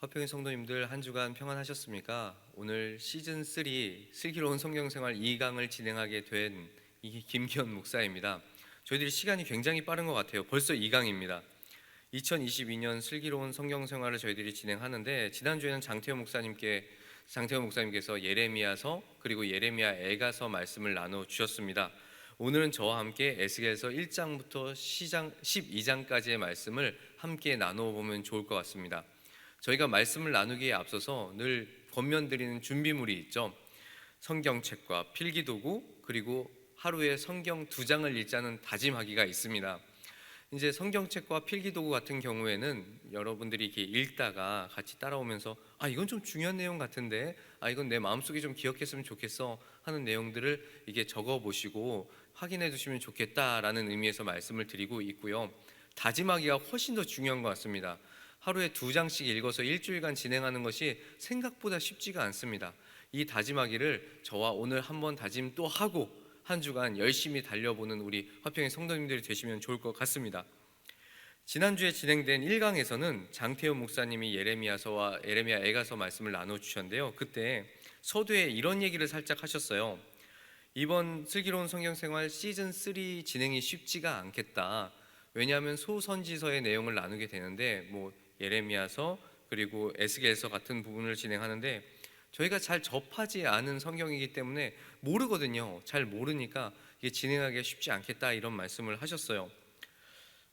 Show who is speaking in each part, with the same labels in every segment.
Speaker 1: 화평의 성도님들 한 주간 평안하셨습니까? 오늘 시즌 3 슬기로운 성경생활 2강을 진행하게 된 김기현 목사입니다. 저희들이 시간이 굉장히 빠른 것 같아요. 벌써 2강입니다. 2022년 슬기로운 성경생활을 저희들이 진행하는데 지난주에는 장태호 목사님께서 예레미야서 그리고 예레미야 애가서 말씀을 나눠 주셨습니다. 오늘은 저와 함께 에스겔서 1장부터 12장까지의 말씀을 함께 나누어 보면 좋을 것 같습니다. 저희가 말씀을 나누기에 앞서서 늘 권면드리는 준비물이 있죠. 성경책과 필기도구, 그리고 하루에 성경 2장을 읽자는 다짐하기가 있습니다. 이제 성경책과 필기도구 같은 경우에는 여러분들이 이렇게 읽다가 같이 따라오면서 이건 좀 중요한 내용 같은데, 이건 내 마음속에 좀 기억했으면 좋겠어 하는 내용들을 이게 적어보시고 확인해 두시면 좋겠다라는 의미에서 말씀을 드리고 있고요. 다짐하기가 훨씬 더 중요한 것 같습니다. 하루에 2장씩 읽어서 일주일간 진행하는 것이 생각보다 쉽지가 않습니다. 이 다짐하기를 저와 오늘 한번 다짐 또 하고 한 주간 열심히 달려보는 우리 화평의 성도님들이 되시면 좋을 것 같습니다. 지난주에 진행된 1강에서는 장태호 목사님이 예레미야서와 예레미야 애가서 말씀을 나눠주셨는데요. 그때 서두에 이런 얘기를 살짝 하셨어요. 이번 슬기로운 성경생활 시즌 3 진행이 쉽지가 않겠다. 왜냐하면 소선지서의 내용을 나누게 되는데 예레미야서 그리고 에스겔서 같은 부분을 진행하는데 저희가 잘 접하지 않은 성경이기 때문에 모르거든요. 잘 모르니까 이게 진행하기가 쉽지 않겠다 이런 말씀을 하셨어요.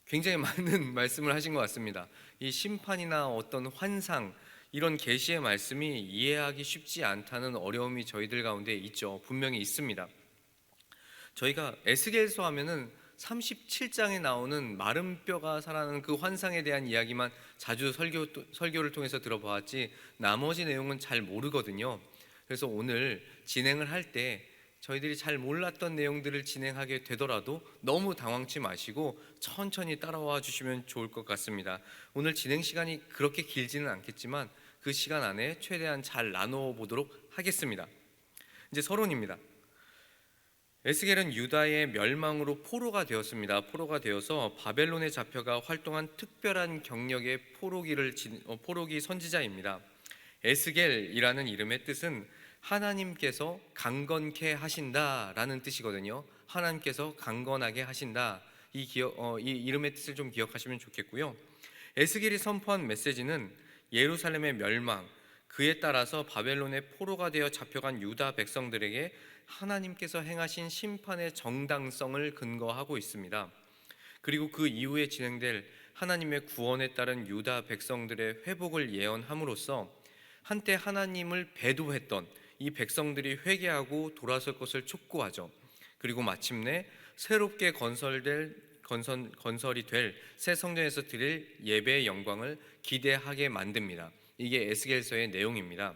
Speaker 1: 굉장히 많은 말씀을 하신 것 같습니다. 이 심판이나 어떤 환상 이런 계시의 말씀이 이해하기 쉽지 않다는 어려움이 저희들 가운데 있죠. 분명히 있습니다. 저희가 에스겔서 하면은 37장에 나오는 마른 뼈가 살아나는 그 환상에 대한 이야기만 자주 설교를 통해서 들어보았지 나머지 내용은 잘 모르거든요. 그래서 오늘 진행을 할 때 저희들이 잘 몰랐던 내용들을 진행하게 되더라도 너무 당황치 마시고 천천히 따라와 주시면 좋을 것 같습니다. 오늘 진행 시간이 그렇게 길지는 않겠지만 그 시간 안에 최대한 잘 나누어 보도록 하겠습니다. 이제 서론입니다. 에스겔은 유다의 멸망으로 포로가 되었습니다. 포로가 되어서 바벨론에 잡혀가 활동한 특별한 경력의 포로기 선지자입니다. 에스겔이라는 이름의 뜻은 하나님께서 강건케 하신다라는 뜻이거든요. 하나님께서 강건하게 하신다. 이 이름의 뜻을 좀 기억하시면 좋겠고요. 에스겔이 선포한 메시지는 예루살렘의 멸망, 그에 따라서 바벨론의 포로가 되어 잡혀간 유다 백성들에게 하나님께서 행하신 심판의 정당성을 근거하고 있습니다. 그리고 그 이후에 진행될 하나님의 구원에 따른 유다 백성들의 회복을 예언함으로써 한때 하나님을 배도했던 이 백성들이 회개하고 돌아설 것을 촉구하죠. 그리고 마침내 새롭게 건설이 될 새 성전에서 드릴 예배의 영광을 기대하게 만듭니다. 이게 에스겔서의 내용입니다.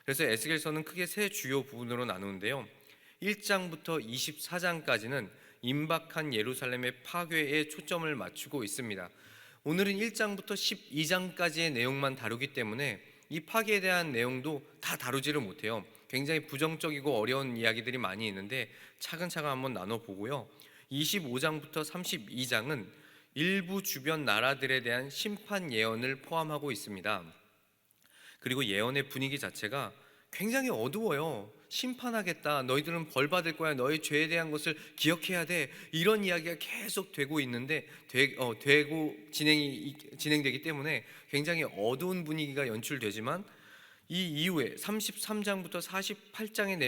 Speaker 1: 그래서 에스겔서는 크게 세 주요 부분으로 나누는데요. 1장부터 24장까지는 임박한 예루살렘의 파괴에 초점을 맞추고 있습니다. 오늘은 1장부터 12장까지의 내용만 다루기 때문에 이 파괴에 대한 내용도 다 다루지를 못해요. 굉장히 부정적이고 어려운 이야기들이 많이 있는데 차근차근 한번 나눠보고요. 25장부터 32장은 일부 주변 나라들에 대한 심판 예언을 포함하고 있습니다. 그리고 예언의 분위기 자체가 굉장히 어두워요. 심판하겠다, 너희들은 벌 받을 거야, 너희 죄에 대한 것을 기억해야 돼, 이런 이야기가 계속 되고 있는데 진행되기 때문에 굉장히 어두운 분위기가 연출되지만 이 이후에 33장부터 48장의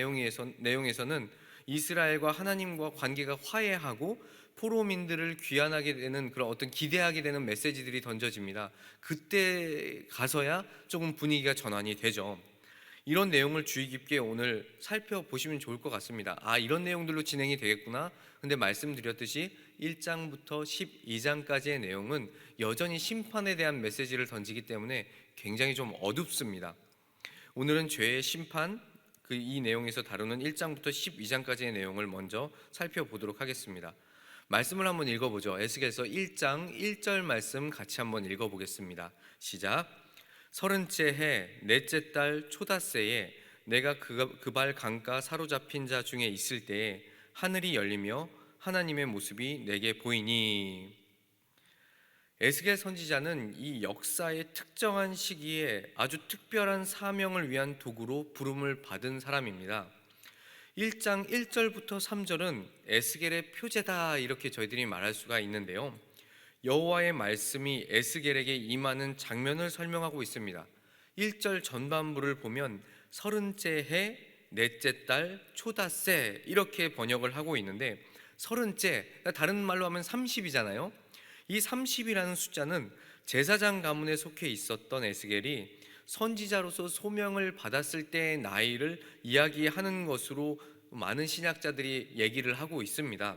Speaker 1: 내용에서는 이스라엘과 하나님과 관계가 화해하고 포로민들을 귀환하게 되는 그런 어떤 기대하게 되는 메시지들이 던져집니다. 그때 가서야 조금 분위기가 전환이 되죠. 이런 내용을 주의 깊게 오늘 살펴보시면 좋을 것 같습니다. 이런 내용들로 진행이 되겠구나. 근데 말씀드렸듯이 1장부터 12장까지의 내용은 여전히 심판에 대한 메시지를 던지기 때문에 굉장히 좀 어둡습니다. 오늘은 죄의 심판, 이 내용에서 다루는 1장부터 12장까지의 내용을 먼저 살펴보도록 하겠습니다. 말씀을 한번 읽어보죠. 에스겔서 1장 1절 말씀 같이 한번 읽어보겠습니다. 시작. 30째 해 넷째 달 초닷새에 내가 그발 강가 사로잡힌 자 중에 있을 때에 하늘이 열리며 하나님의 모습이 내게 보이니. 에스겔 선지자는 이 역사의 특정한 시기에 아주 특별한 사명을 위한 도구로 부름을 받은 사람입니다. 1장 1절부터 3절은 에스겔의 표제다 이렇게 저희들이 말할 수가 있는데요. 여호와의 말씀이 에스겔에게 임하는 장면을 설명하고 있습니다. 1절 전반부를 보면 서른째 해 넷째 달 초닷새 이렇게 번역을 하고 있는데, 서른째, 다른 말로 하면 30이잖아요. 이 30이라는 숫자는 제사장 가문에 속해 있었던 에스겔이 선지자로서 소명을 받았을 때의 나이를 이야기하는 것으로 많은 신학자들이 얘기를 하고 있습니다.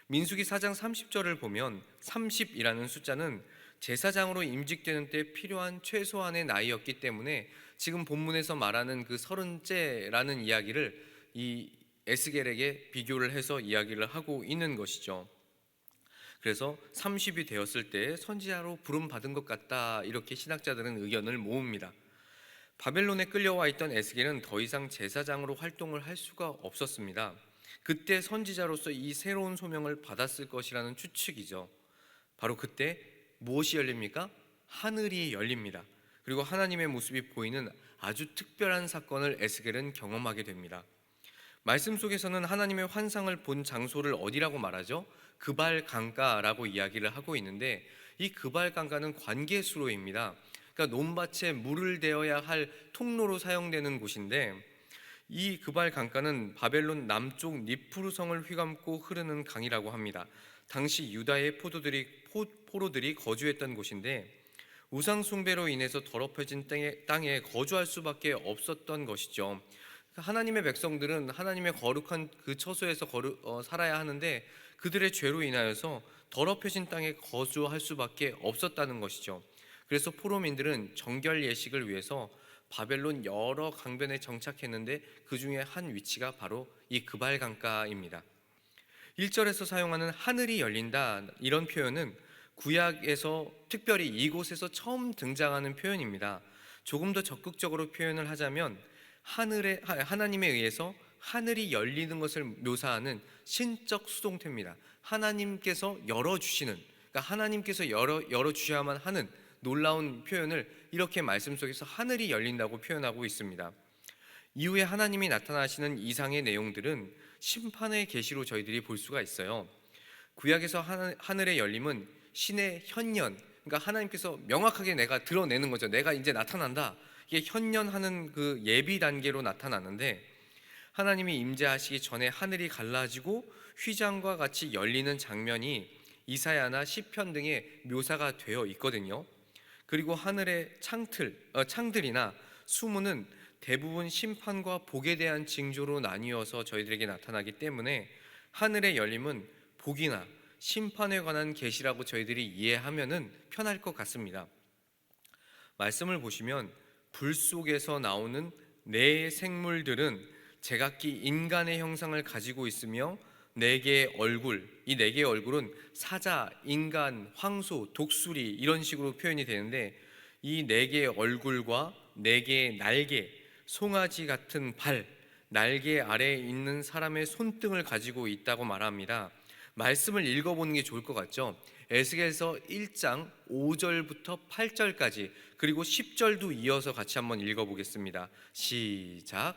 Speaker 1: 민수기 4장 30절을 보면 30이라는 숫자는 제사장으로 임직되는 때 필요한 최소한의 나이였기 때문에 지금 본문에서 말하는 그 서른째라는 이야기를 이 에스겔에게 비교를 해서 이야기를 하고 있는 것이죠. 그래서 30이 되었을 때 선지자로 부름받은 것 같다 이렇게 신학자들은 의견을 모읍니다. 바벨론에 끌려와 있던 에스겔은 더 이상 제사장으로 활동을 할 수가 없었습니다. 그때 선지자로서 이 새로운 소명을 받았을 것이라는 추측이죠. 바로 그때 무엇이 열립니까? 하늘이 열립니다. 그리고 하나님의 모습이 보이는 아주 특별한 사건을 에스겔은 경험하게 됩니다. 말씀 속에서는 하나님의 환상을 본 장소를 어디라고 말하죠? 그발 강가라고 이야기를 하고 있는데, 이 그발 강가는 관계수로입니다. 그러니까 논밭에 물을 대어야 할 통로로 사용되는 곳인데, 이 그발 강가는 바벨론 남쪽 니프루성을 휘감고 흐르는 강이라고 합니다. 당시 유다의 포로들이 거주했던 곳인데, 우상 숭배로 인해서 더럽혀진 땅에 거주할 수밖에 없었던 것이죠. 하나님의 백성들은 하나님의 거룩한 그 처소에서 살아야 하는데, 그들의 죄로 인하여서 더럽혀진 땅에 거주할 수밖에 없었다는 것이죠. 그래서 포로민들은 정결 예식을 위해서 바벨론 여러 강변에 정착했는데, 그 중에 한 위치가 바로 이 그발 강가입니다. 1절에서 사용하는 하늘이 열린다 이런 표현은 구약에서 특별히 이곳에서 처음 등장하는 표현입니다. 조금 더 적극적으로 표현을 하자면 하나님에 의해서 하늘이 열리는 것을 묘사하는 신적 수동태입니다. 하나님께서 열어주시는, 그러니까 하나님께서 열어주셔야만 하는 놀라운 표현을 이렇게 말씀 속에서 하늘이 열린다고 표현하고 있습니다. 이후에 하나님이 나타나시는 이상의 내용들은 심판의 계시로 저희들이 볼 수가 있어요. 구약에서 하늘의 열림은 신의 현년, 그러니까 하나님께서 명확하게 내가 드러내는 거죠. 내가 이제 나타난다. 이게 현년하는 그 예비 단계로 나타나는데, 하나님이 임재하시기 전에 하늘이 갈라지고 휘장과 같이 열리는 장면이 이사야나 시편 등에 묘사가 되어 있거든요. 그리고 하늘의 창들이나 수문은 대부분 심판과 복에 대한 징조로 나뉘어서 저희들에게 나타나기 때문에 하늘의 열림은 복이나 심판에 관한 계시라고 저희들이 이해하면은 편할 것 같습니다. 말씀을 보시면 불 속에서 나오는 네 생물들은 제각기 인간의 형상을 가지고 있으며 네 개의 얼굴, 이 네 개의 얼굴은 사자, 인간, 황소, 독수리 이런 식으로 표현이 되는데, 이 네 개의 얼굴과 네 개의 날개, 송아지 같은 발, 날개 아래에 있는 사람의 손등을 가지고 있다고 말합니다. 말씀을 읽어보는 게 좋을 것 같죠? 에스겔서 1장 5절부터 8절까지 그리고 10절도 이어서 같이 한번 읽어보겠습니다. 시작.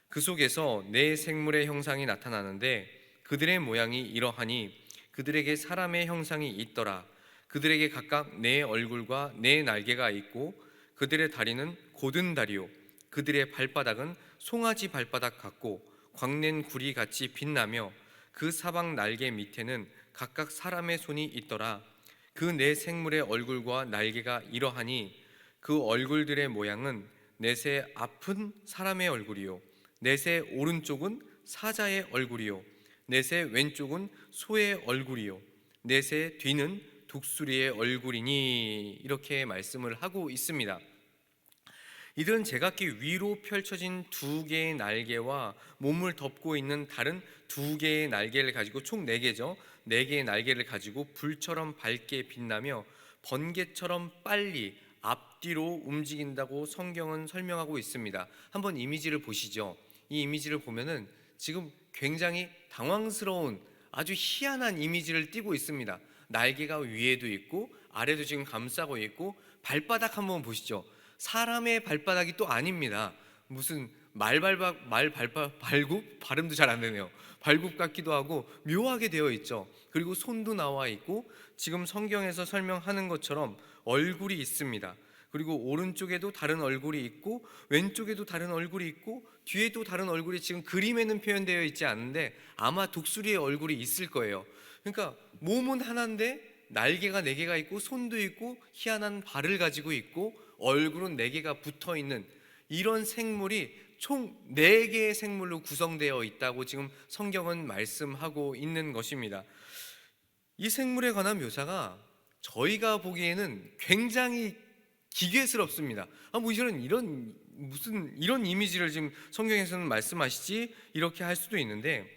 Speaker 1: 그 속에서 네 생물의 형상이 나타나는데 그들의 모양이 이러하니 그들에게 사람의 형상이 있더라. 그들에게 각각 네 얼굴과 네 날개가 있고 그들의 다리는 곧은 다리요 그들의 발바닥은 송아지 발바닥 같고 광낸 구리 같이 빛나며 그 사방 날개 밑에는 각각 사람의 손이 있더라. 그 네 생물의 얼굴과 날개가 이러하니 그 얼굴들의 모양은 넷의 앞은 사람의 얼굴이요 넷의 오른쪽은 사자의 얼굴이요 넷의 왼쪽은 소의 얼굴이요 넷의 뒤는 독수리의 얼굴이니 이렇게 말씀을 하고 있습니다. 이들은 제각기 위로 펼쳐진 두 개의 날개와 몸을 덮고 있는 다른 두 개의 날개를 가지고 총 네 개죠. 네 개의 날개를 가지고 불처럼 밝게 빛나며 번개처럼 빨리 앞뒤로 움직인다고 성경은 설명하고 있습니다. 한번 이미지를 보시죠. 이 이미지를 보면은 지금 굉장히 당황스러운 아주 희한한 이미지를 띠고 있습니다. 날개가 위에도 있고 아래도 지금 감싸고 있고, 발바닥 한번 보시죠. 사람의 발바닥이 또 아닙니다. 무슨 발굽? 발음도 잘 안 되네요. 발굽 같기도 하고 묘하게 되어 있죠. 그리고 손도 나와 있고, 지금 성경에서 설명하는 것처럼 얼굴이 있습니다. 그리고 오른쪽에도 다른 얼굴이 있고, 왼쪽에도 다른 얼굴이 있고, 뒤에도 다른 얼굴이 지금 그림에는 표현되어 있지 않은데 아마 독수리의 얼굴이 있을 거예요. 그러니까 몸은 하나인데 날개가 4개가 있고, 손도 있고, 희한한 발을 가지고 있고, 얼굴은 4개가 붙어 있는 이런 생물이 총 4개의 생물로 구성되어 있다고 지금 성경은 말씀하고 있는 것입니다. 이 생물에 관한 묘사가 저희가 보기에는 굉장히 기괴스럽습니다. 뭐 이런 이미지를 지금 성경에서는 말씀하시지, 이렇게 할 수도 있는데,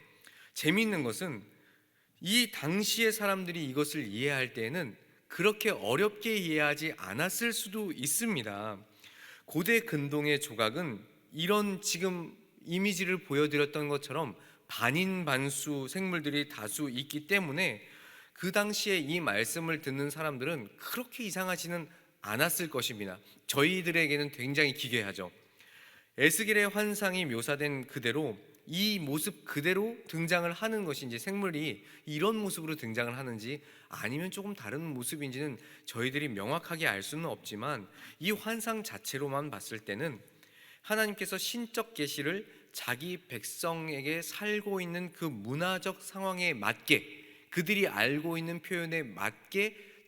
Speaker 1: 재미있는 것은 이 당시의 사람들이 이것을 이해할 때에는 그렇게 어렵게 이해하지 않았을 수도 있습니다. 고대 근동의 조각은 이런 지금 이미지를 보여드렸던 것처럼 반인반수 생물들이 다수 있기 때문에 그 당시에 이 말씀을 듣는 사람들은 그렇게 이상하지는 않았을 것입니다. 저희들에게는 굉장히 기괴하죠. 에스겔의 환상이 묘사된 그대로 이 모습 그대로 등장을 하는 것인지, 생물이 이런 모습으로 등장을 하는지 아니면 조금 다른 모습인지는 저희들이 명확하게 알 수는 없지만, 이 환상 자체로만 봤을 때는 하나님께서 신적 계시를 자기 백성에게 살고 있는 그 문화적 상황에 맞게, 그들이 알고 있는 표현에 맞게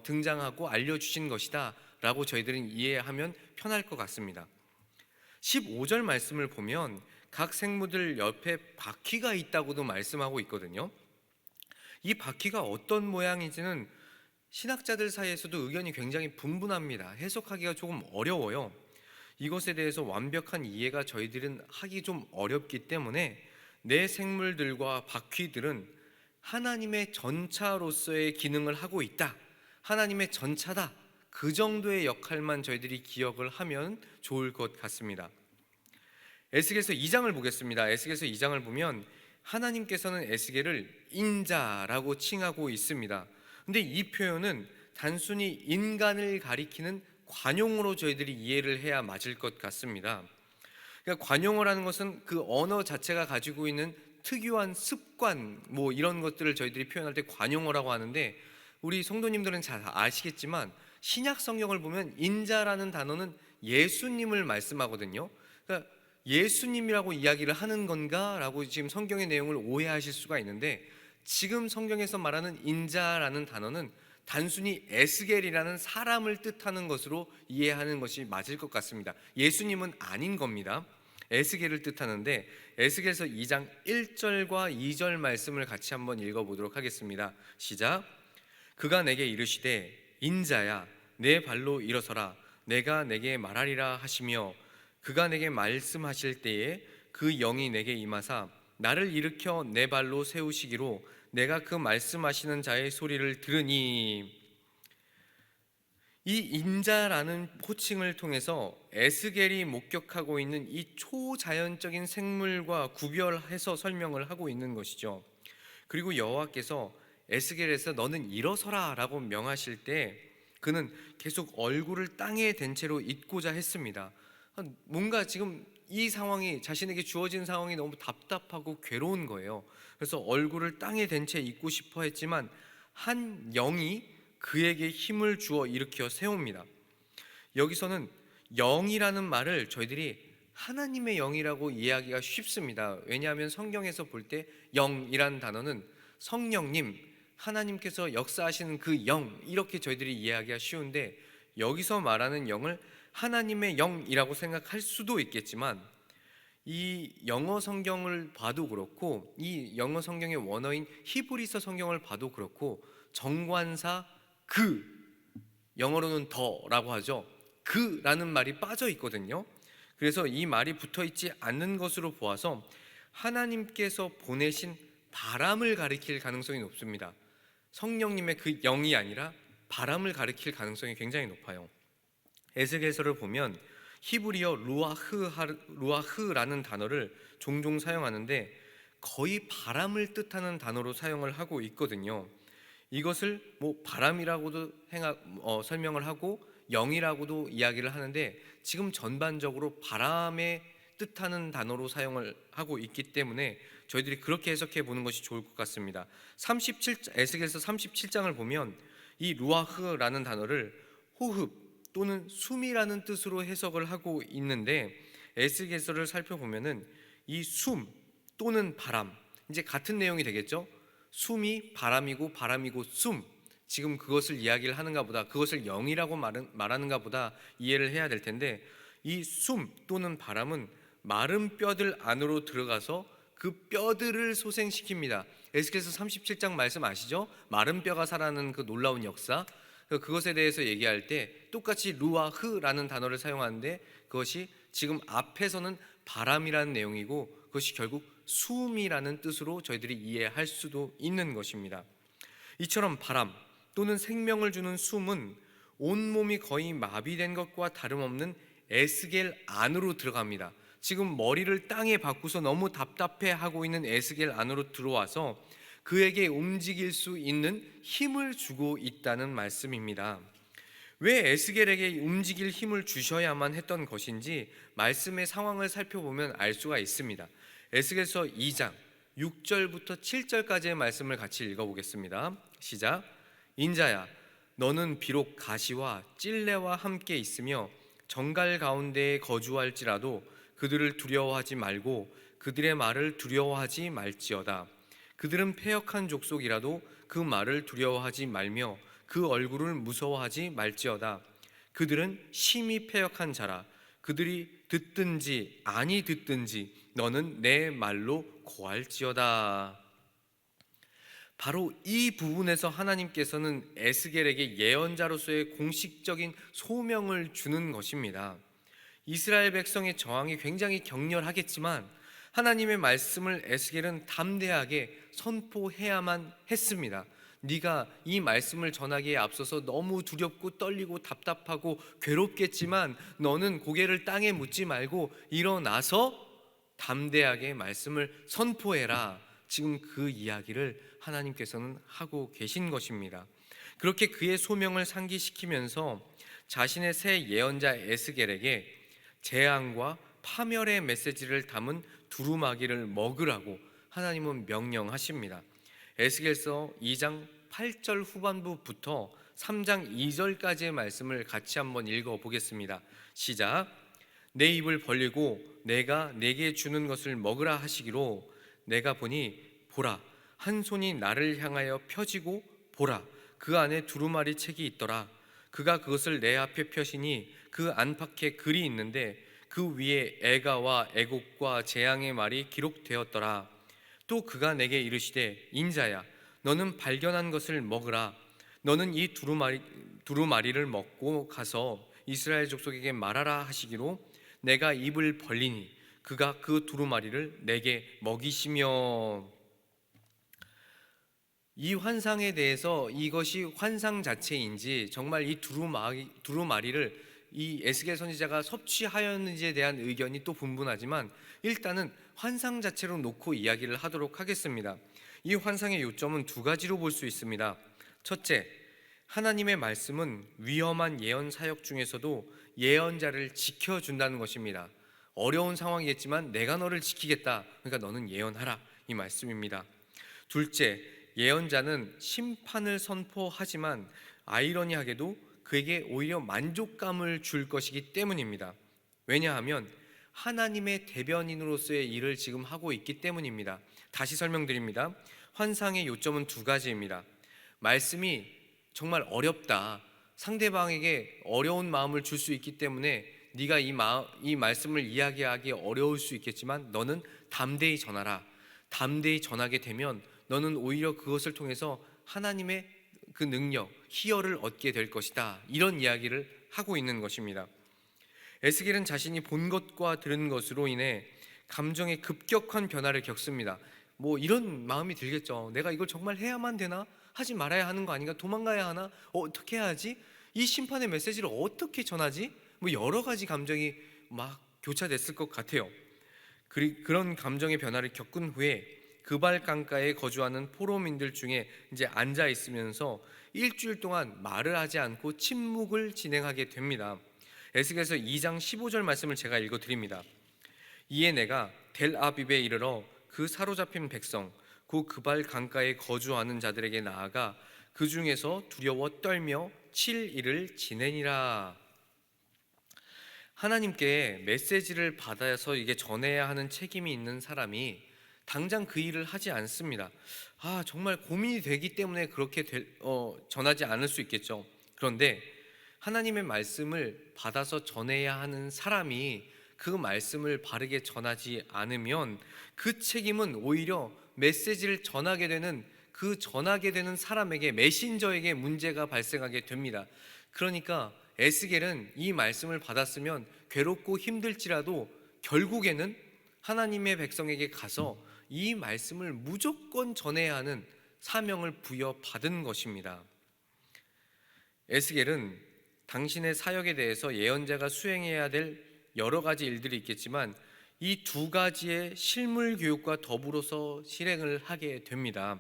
Speaker 1: 등장하고 알려주신 것이다 라고 저희들은 이해하면 편할 것 같습니다. 15절 말씀을 보면 각 생물들 옆에 바퀴가 있다고도 말씀하고 있거든요. 이 바퀴가 어떤 모양인지는 신학자들 사이에서도 의견이 굉장히 분분합니다. 해석하기가 조금 어려워요. 이것에 대해서 완벽한 이해가 저희들은 하기 좀 어렵기 때문에 내 생물들과 바퀴들은 하나님의 전차로서의 기능을 하고 있다, 하나님의 전차다, 그 정도의 역할만 저희들이 기억을 하면 좋을 것 같습니다. 에스겔서 2장을 보겠습니다. 에스겔서 2장을 보면 하나님께서는 에스겔을 인자라고 칭하고 있습니다. 근데 이 표현은 단순히 인간을 가리키는 관용어로 저희들이 이해를 해야 맞을 것 같습니다. 그러니까 관용어라는 것은 그 언어 자체가 가지고 있는 특유한 습관, 이런 것들을 저희들이 표현할 때 관용어라고 하는데, 우리 성도님들은 잘 아시겠지만 신약 성경을 보면 인자라는 단어는 예수님을 말씀하거든요. 그러니까 예수님이라고 이야기를 하는 건가 라고 지금 성경의 내용을 오해하실 수가 있는데, 지금 성경에서 말하는 인자라는 단어는 단순히 에스겔이라는 사람을 뜻하는 것으로 이해하는 것이 맞을 것 같습니다. 예수님은 아닌 겁니다. 에스겔을 뜻하는데, 에스겔서 2장 1절과 2절 말씀을 같이 한번 읽어보도록 하겠습니다. 시작. 그가 내게 이르시되 인자야 내 발로 일어서라, 내가 내게 말하리라 하시며, 그가 내게 말씀하실 때에 그 영이 내게 임하사 나를 일으켜 내 발로 세우시기로 내가 그 말씀하시는 자의 소리를 들으니. 이 인자라는 호칭을 통해서 에스겔이 목격하고 있는 이 초자연적인 생물과 구별해서 설명을 하고 있는 것이죠. 그리고 여호와께서 에스겔에서 너는 일어서라 라고 명하실 때 그는 계속 얼굴을 땅에 댄 채로 있고자 했습니다. 뭔가 지금 이 상황이, 자신에게 주어진 상황이 너무 답답하고 괴로운 거예요. 그래서 얼굴을 땅에 댄 채 있고 싶어 했지만 한 영이 그에게 힘을 주어 일으켜 세웁니다. 여기서는 영이라는 말을 저희들이 하나님의 영이라고 이해하기가 쉽습니다. 왜냐하면 성경에서 볼 때 영이란 단어는 성령님, 하나님께서 역사하시는 그 영, 이렇게 저희들이 이해하기가 쉬운데, 여기서 말하는 영을 하나님의 영이라고 생각할 수도 있겠지만, 이 영어 성경을 봐도 그렇고, 이 영어 성경의 원어인 히브리서 성경을 봐도 그렇고, 정관사 그, 영어로는 더라고 하죠. 그라는 말이 빠져 있거든요. 그래서 이 말이 붙어 있지 않는 것으로 보아서 하나님께서 보내신 바람을 가리킬 가능성이 높습니다. 성령님의 그 영이 아니라 바람을 가리킬 가능성이 굉장히 높아요. 에스겔서를 보면 히브리어 루아흐라는 단어를 종종 사용하는데 거의 바람을 뜻하는 단어로 사용을 하고 있거든요. 이것을 뭐 바람이라고도 설명을 하고 영이라고도 이야기를 하는데, 지금 전반적으로 바람의 뜻하는 단어로 사용을 하고 있기 때문에 저희들이 그렇게 해석해 보는 것이 좋을 것 같습니다. 에스겔서 37장을 보면 이 루아흐라는 단어를 호흡 또는 숨이라는 뜻으로 해석을 하고 있는데, 에스겔서를 살펴보면은 이 숨 또는 바람, 이제 같은 내용이 되겠죠. 숨이 바람이고 바람이고 숨, 지금 그것을 이야기를 하는가 보다, 그것을 영이라고 말하는가 보다 이해를 해야 될 텐데, 이 숨 또는 바람은 마른 뼈들 안으로 들어가서 그 뼈들을 소생시킵니다. 에스겔서 37장 말씀 아시죠? 마른 뼈가 살아나는 그 놀라운 역사, 그것에 대해서 얘기할 때 똑같이 루아흐라는 단어를 사용하는데, 그것이 지금 앞에서는 바람이라는 내용이고 그것이 결국 숨이라는 뜻으로 저희들이 이해할 수도 있는 것입니다. 이처럼 바람 또는 생명을 주는 숨은 온몸이 거의 마비된 것과 다름없는 에스겔 안으로 들어갑니다. 지금 머리를 땅에 박고서 너무 답답해하고 있는 에스겔 안으로 들어와서 그에게 움직일 수 있는 힘을 주고 있다는 말씀입니다. 왜 에스겔에게 움직일 힘을 주셔야만 했던 것인지 말씀의 상황을 살펴보면 알 수가 있습니다. 에스겔서 2장 6절부터 7절까지의 말씀을 같이 읽어보겠습니다. 시작. 인자야, 너는 비록 가시와 찔레와 함께 있으며 정갈 가운데에 거주할지라도 그들을 두려워하지 말고 그들의 말을 두려워하지 말지어다. 그들은 패역한 족속이라도 그 말을 두려워하지 말며 그 얼굴을 무서워하지 말지어다. 그들은 심히 패역한 자라. 그들이 듣든지 아니 듣든지 너는 내 말로 고할지어다. 바로 이 부분에서 하나님께서는 에스겔에게 예언자로서의 공식적인 소명을 주는 것입니다. 이스라엘 백성의 저항이 굉장히 격렬하겠지만 하나님의 말씀을 에스겔은 담대하게 선포해야만 했습니다. 네가 이 말씀을 전하기에 앞서서 너무 두렵고 떨리고 답답하고 괴롭겠지만 너는 고개를 땅에 묻지 말고 일어나서 담대하게 말씀을 선포해라. 지금 그 이야기를 하나님께서는 하고 계신 것입니다. 그렇게 그의 소명을 상기시키면서 자신의 새 예언자 에스겔에게 재앙과 파멸의 메시지를 담은 두루마기를 먹으라고 하나님은 명령하십니다. 에스겔서 2장 8절 후반부부터 3장 2절까지의 말씀을 같이 한번 읽어보겠습니다. 시작. 내 입을 벌리고 내가 내게 주는 것을 먹으라 하시기로 내가 보니 보라, 한 손이 나를 향하여 펴지고 보라, 그 안에 두루마리 책이 있더라. 그가 그것을 내 앞에 펴시니 그 안팎에 글이 있는데 그 위에 애가와 애곡과 재앙의 말이 기록되었더라. 또 그가 내게 이르시되 인자야, 너는 발견한 것을 먹으라. 너는 이 두루마리를 먹고 가서 이스라엘 족속에게 말하라 하시기로 내가 입을 벌리니 그가 그 두루마리를 내게 먹이시며. 이 환상에 대해서 이것이 환상 자체인지 정말 이 두루마리를 이 에스겔 선지자가 섭취하였는지에 대한 의견이 또 분분하지만 일단은 환상 자체로 놓고 이야기를 하도록 하겠습니다. 이 환상의 요점은 두 가지로 볼 수 있습니다. 첫째, 하나님의 말씀은 위험한 예언 사역 중에서도 예언자를 지켜준다는 것입니다. 어려운 상황이겠지만 내가 너를 지키겠다, 그러니까 너는 예언하라, 이 말씀입니다. 둘째, 예언자는 심판을 선포하지만 아이러니하게도 그에게 오히려 만족감을 줄 것이기 때문입니다. 왜냐하면 하나님의 대변인으로서의 일을 지금 하고 있기 때문입니다. 다시 설명드립니다. 환상의 요점은 두 가지입니다. 말씀이 정말 어렵다, 상대방에게 어려운 마음을 줄 수 있기 때문에 네가 이 말씀을 이야기하기 어려울 수 있겠지만 너는 담대히 전하라. 담대히 전하게 되면 너는 오히려 그것을 통해서 하나님의 그 능력, 희열을 얻게 될 것이다. 이런 이야기를 하고 있는 것입니다. 에스겔은 자신이 본 것과 들은 것으로 인해 감정의 급격한 변화를 겪습니다. 뭐 이런 마음이 들겠죠. 내가 이걸 정말 해야만 되나? 하지 말아야 하는 거 아닌가? 도망가야 하나? 어떻게 해야지? 이 심판의 메시지를 어떻게 전하지? 뭐 여러 가지 감정이 막 교차됐을 것 같아요. 그런 감정의 변화를 겪은 후에 그발 강가에 거주하는 포로민들 중에 이제 앉아 있으면서 일주일 동안 말을 하지 않고 침묵을 진행하게 됩니다. 에스겔서 2장 15절 말씀을 제가 읽어 드립니다. 이에 내가 델아비브에 이르러 그 사로잡힌 백성 그 그발 강가에 거주하는 자들에게 나아가 그 중에서 두려워 떨며 7일을 지내니라. 하나님께 메시지를 받아서 이게 전해야 하는 책임이 있는 사람이 당장 그 일을 하지 않습니다. 정말 고민이 되기 때문에 그렇게 전하지 않을 수 있겠죠. 그런데 하나님의 말씀을 받아서 전해야 하는 사람이 그 말씀을 바르게 전하지 않으면 그 책임은 오히려 메시지를 전하게 되는 사람에게, 메신저에게 문제가 발생하게 됩니다. 그러니까 에스겔은 이 말씀을 받았으면 괴롭고 힘들지라도 결국에는 하나님의 백성에게 가서 이 말씀을 무조건 전해야 하는 사명을 부여받은 것입니다. 에스겔은 당신의 사역에 대해서 예언자가 수행해야 될 여러 가지 일들이 있겠지만 이 두 가지의 실물 교육과 더불어서 실행을 하게 됩니다.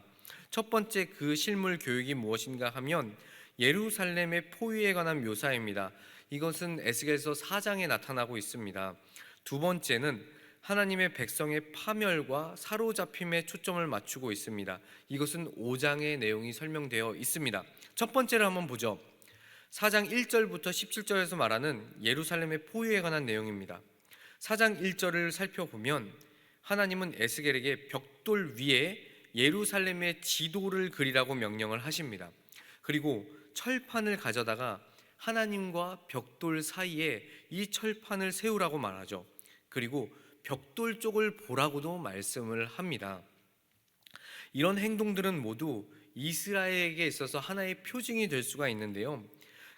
Speaker 1: 첫 번째 그 실물 교육이 무엇인가 하면 예루살렘의 포위에 관한 묘사입니다. 이것은 에스겔서 4장에 나타나고 있습니다. 두 번째는 하나님의 백성의 파멸과 사로잡힘에 초점을 맞추고 있습니다. 이것은 5장의 내용이 설명되어 있습니다. 첫 번째를 한번 보죠. 4장 1절부터 17절에서 말하는 예루살렘의 포위에 관한 내용입니다. 4장 1절을 살펴보면 하나님은 에스겔에게 벽돌 위에 예루살렘의 지도를 그리라고 명령을 하십니다. 그리고 철판을 가져다가 하나님과 벽돌 사이에 이 철판을 세우라고 말하죠. 그리고 벽돌 쪽을 보라고도 말씀을 합니다. 이런 행동들은 모두 이스라엘에게 있어서 하나의 표징이 될 수가 있는데요.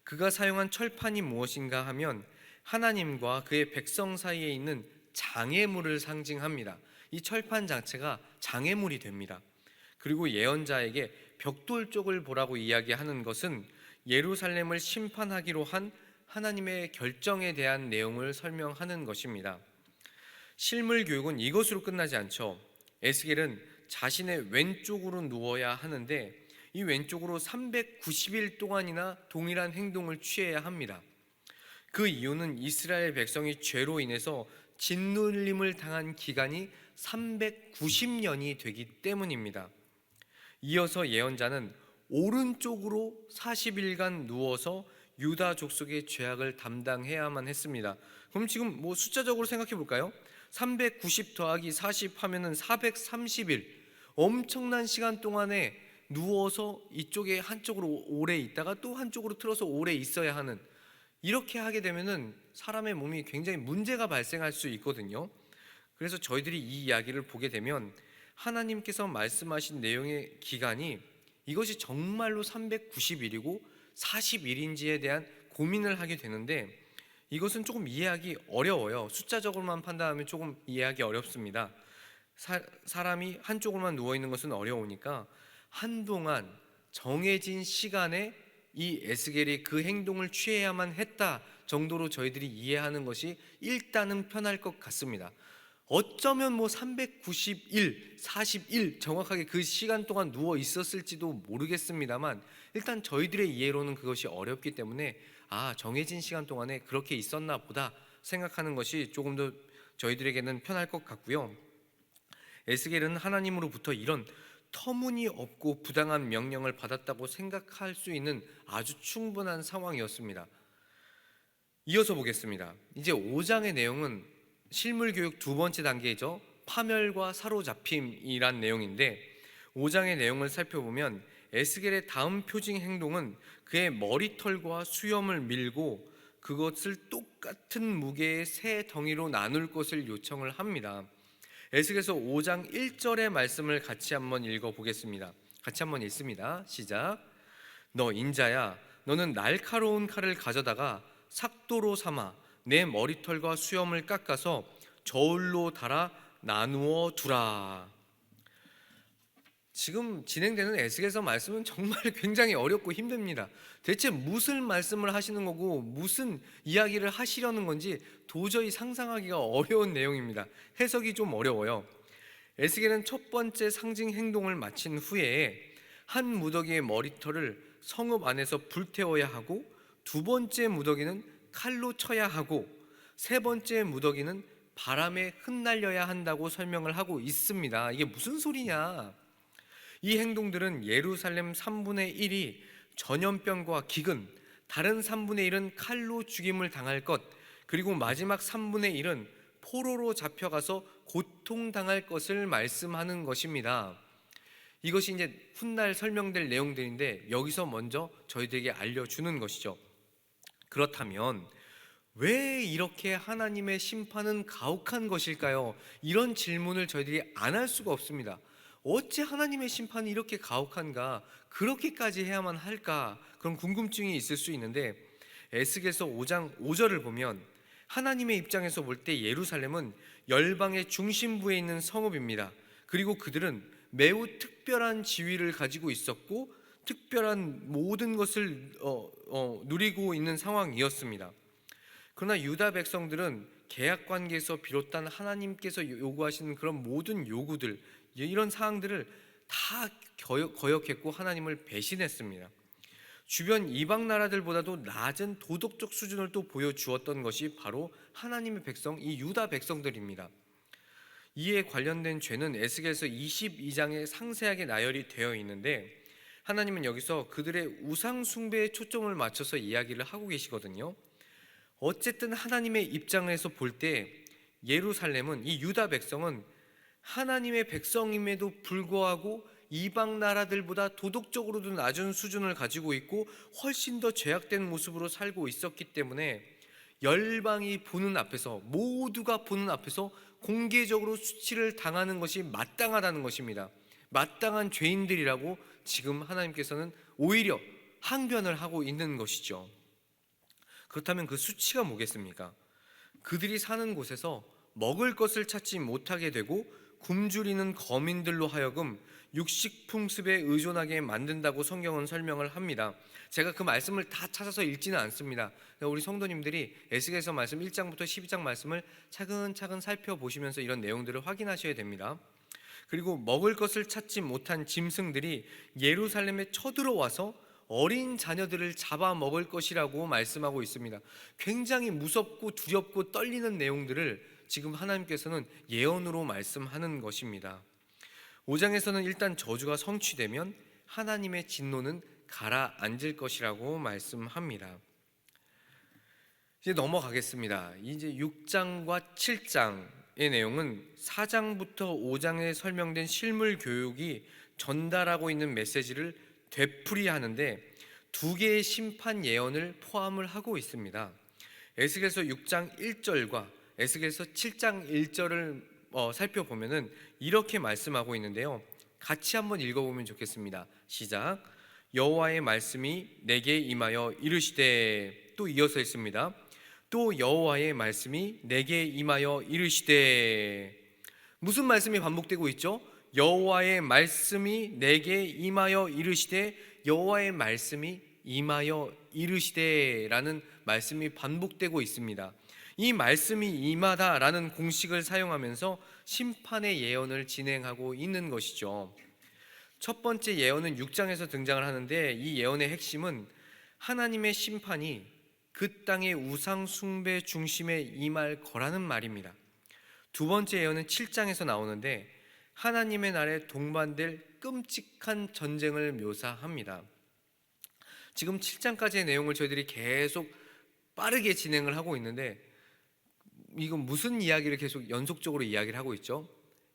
Speaker 1: 그가 사용한 철판이 무엇인가 하면 하나님과 그의 백성 사이에 있는 장애물을 상징합니다. 이 철판 자체가 장애물이 됩니다. 그리고 예언자에게 벽돌 쪽을 보라고 이야기하는 것은 예루살렘을 심판하기로 한 하나님의 결정에 대한 내용을 설명하는 것입니다. 실물 교육은 이것으로 끝나지 않죠. 에스겔은 자신의 왼쪽으로 누워야 하는데 이 왼쪽으로 390일 동안이나 동일한 행동을 취해야 합니다. 그 이유는 이스라엘 백성이 죄로 인해서 짓눌림을 당한 기간이 390년이 되기 때문입니다. 이어서 예언자는 오른쪽으로 40일간 누워서 유다 족속의 죄악을 담당해야만 했습니다. 그럼 지금 숫자적으로 생각해 볼까요? 390 더하기 40 하면은 430일, 엄청난 시간 동안에 누워서 이쪽에 한쪽으로 오래 있다가 또 한쪽으로 틀어서 오래 있어야 하는, 이렇게 하게 되면은 사람의 몸이 굉장히 문제가 발생할 수 있거든요. 그래서 저희들이 이 이야기를 보게 되면 하나님께서 말씀하신 내용의 기간이 이것이 정말로 390일이고 40일인지에 대한 고민을 하게 되는데, 이것은 조금 이해하기 어려워요. 숫자적으로만 판단하면 조금 이해하기 어렵습니다. 사람이 한쪽으로만 누워있는 것은 어려우니까 한동안 정해진 시간에 이 에스겔이 그 행동을 취해야만 했다 정도로 저희들이 이해하는 것이 일단은 편할 것 같습니다. 어쩌면 391, 40일 정확하게 그 시간 동안 누워 있었을지도 모르겠습니다만, 일단 저희들의 이해로는 그것이 어렵기 때문에 정해진 시간 동안에 그렇게 있었나 보다 생각하는 것이 조금 더 저희들에게는 편할 것 같고요. 에스겔은 하나님으로부터 이런 터무니없고 부당한 명령을 받았다고 생각할 수 있는 아주 충분한 상황이었습니다. 이어서 보겠습니다. 이제 5장의 내용은 실물교육 두 번째 단계이죠. 파멸과 사로잡힘이란 내용인데, 5장의 내용을 살펴보면 에스겔의 다음 표징 행동은 그의 머리털과 수염을 밀고 그것을 똑같은 무게의 새 덩이로 나눌 것을 요청을 합니다. 에스겔서 5장 1절의 말씀을 같이 한번 읽어보겠습니다. 같이 한번 읽습니다. 시작. 너 인자야, 너는 날카로운 칼을 가져다가 삭도로 삼아 내 머리털과 수염을 깎아서 저울로 달아 나누어 두라. 지금 진행되는 에스겔서 말씀은 정말 굉장히 어렵고 힘듭니다. 대체 무슨 말씀을 하시는 거고 무슨 이야기를 하시려는 건지 도저히 상상하기가 어려운 내용입니다. 해석이 좀 어려워요. 에스겔은 첫 번째 상징 행동을 마친 후에 한 무더기의 머리털을 성읍 안에서 불태워야 하고, 두 번째 무더기는 칼로 쳐야 하고, 세 번째 무더기는 바람에 흩날려야 한다고 설명을 하고 있습니다. 이게 무슨 소리냐? 이 행동들은 예루살렘 3분의 1이 전염병과 기근, 다른 3분의 1은 칼로 죽임을 당할 것, 그리고 마지막 3분의 1은 포로로 잡혀가서 고통당할 것을 말씀하는 것입니다. 이것이 이제 훗날 설명될 내용들인데 여기서 먼저 저희들에게 알려주는 것이죠. 그렇다면 왜 이렇게 하나님의 심판은 가혹한 것일까요? 이런 질문을 저희들이 안 할 수가 없습니다. 어째 하나님의 심판이 이렇게 가혹한가? 그렇게까지 해야만 할까? 그런 궁금증이 있을 수 있는데, 에스겔서 5장 5절을 보면 하나님의 입장에서 볼 때 예루살렘은 열방의 중심부에 있는 성읍입니다. 그리고 그들은 매우 특별한 지위를 가지고 있었고 특별한 모든 것을 누리고 있는 상황이었습니다. 그러나 유다 백성들은 계약 관계에서 비롯한 하나님께서 요구하시는 그런 모든 요구들, 이런 사항들을 다 거역했고 하나님을 배신했습니다. 주변 이방 나라들보다도 낮은 도덕적 수준을 또 보여주었던 것이 바로 하나님의 백성, 이 유다 백성들입니다. 이에 관련된 죄는 에스겔서 22장에 상세하게 나열이 되어 있는데, 하나님은 여기서 그들의 우상 숭배에 초점을 맞춰서 이야기를 하고 계시거든요. 어쨌든 하나님의 입장에서 볼 때 예루살렘은, 이 유다 백성은 하나님의 백성임에도 불구하고 이방 나라들보다 도덕적으로도 낮은 수준을 가지고 있고 훨씬 더 죄악된 모습으로 살고 있었기 때문에 열방이 보는 앞에서, 모두가 보는 앞에서 공개적으로 수치를 당하는 것이 마땅하다는 것입니다. 마땅한 죄인들이라고 지금 하나님께서는 오히려 항변을 하고 있는 것이죠. 그렇다면 그 수치가 뭐겠습니까? 그들이 사는 곳에서 먹을 것을 찾지 못하게 되고 굶주리는 거민들로 하여금 육식풍습에 의존하게 만든다고 성경은 설명을 합니다. 제가 그 말씀을 다 찾아서 읽지는 않습니다. 우리 성도님들이 에스겔서 말씀 1장부터 12장 말씀을 차근차근 살펴보시면서 이런 내용들을 확인하셔야 됩니다. 그리고 먹을 것을 찾지 못한 짐승들이 예루살렘에 쳐들어와서 어린 자녀들을 잡아먹을 것이라고 말씀하고 있습니다. 굉장히 무섭고 두렵고 떨리는 내용들을 지금 하나님께서는 예언으로 말씀하는 것입니다. 5장에서는 일단 저주가 성취되면 하나님의 진노는 가라앉을 것이라고 말씀합니다. 이제 넘어가겠습니다. 이제 6장과 7장의 내용은 4장부터 5장에 설명된 실물 교육이 전달하고 있는 메시지를 되풀이하는데 두 개의 심판 예언을 포함을 하고 있습니다. 에스겔서 6장 1절과 에스겔서 7장 1절을 살펴보면은 이렇게 말씀하고 있는데요. 같이 한번 읽어보면 좋겠습니다. 시작. 여호와의 말씀이 내게 임하여 이르시되, 또 이어서 있습니다. 또 여호와의 말씀이 내게 임하여 이르시되. 무슨 말씀이 반복되고 있죠? 여호와의 말씀이 내게 임하여 이르시되, 여호와의 말씀이 임하여 이르시되라는 말씀이 반복되고 있습니다. 이 말씀이 임하다라는 공식을 사용하면서 심판의 예언을 진행하고 있는 것이죠. 첫 번째 예언은 6장에서 등장을 하는데, 이 예언의 핵심은 하나님의 심판이 그 땅의 우상 숭배 중심에 임할 거라는 말입니다. 두 번째 예언은 7장에서 나오는데 하나님의 날에 동반될 끔찍한 전쟁을 묘사합니다. 지금 7장까지의 내용을 저희들이 계속 빠르게 진행을 하고 있는데, 이건 무슨 이야기를 계속 연속적으로 이야기를 하고 있죠?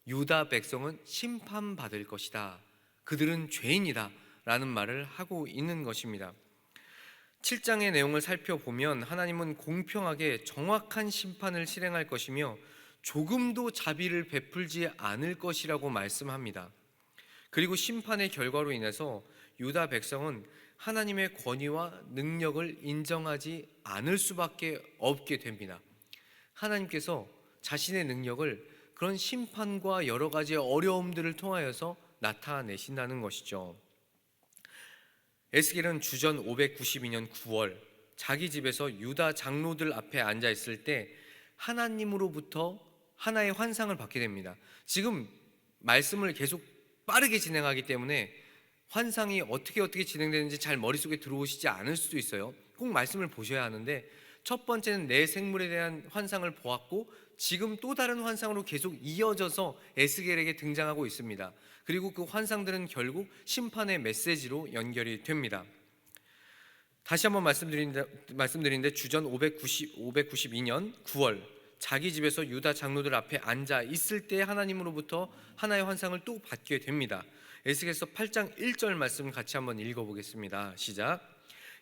Speaker 1: 유다 백성은 심판받을 것이다, 그들은 죄인이다 라는 말을 하고 있는 것입니다. 7장의 내용을 살펴보면 하나님은 공평하게 정확한 심판을 실행할 것이며 조금도 자비를 베풀지 않을 것이라고 말씀합니다. 그리고 심판의 결과로 인해서 유다 백성은 하나님의 권위와 능력을 인정하지 않을 수밖에 없게 됩니다. 하나님께서 자신의 능력을 그런 심판과 여러 가지 어려움들을 통하여서 나타내신다는 것이죠. 에스겔은 주전 592년 9월 자기 집에서 유다 장로들 앞에 앉아 있을 때 하나님으로부터 하나의 환상을 받게 됩니다. 지금 말씀을 계속 빠르게 진행하기 때문에 환상이 어떻게 진행되는지 잘 머릿속에 들어오시지 않을 수도 있어요. 꼭 말씀을 보셔야 하는데, 첫 번째는 내 생물에 대한 환상을 보았고 지금 또 다른 환상으로 계속 이어져서 에스겔에게 등장하고 있습니다. 그리고 그 환상들은 결국 심판의 메시지로 연결이 됩니다. 다시 한번 말씀드리는데 주전 592년 9월 자기 집에서 유다 장로들 앞에 앉아 있을 때 하나님으로부터 하나의 환상을 또 받게 됩니다. 에스겔서 8장 1절 말씀 같이 한번 읽어보겠습니다. 시작.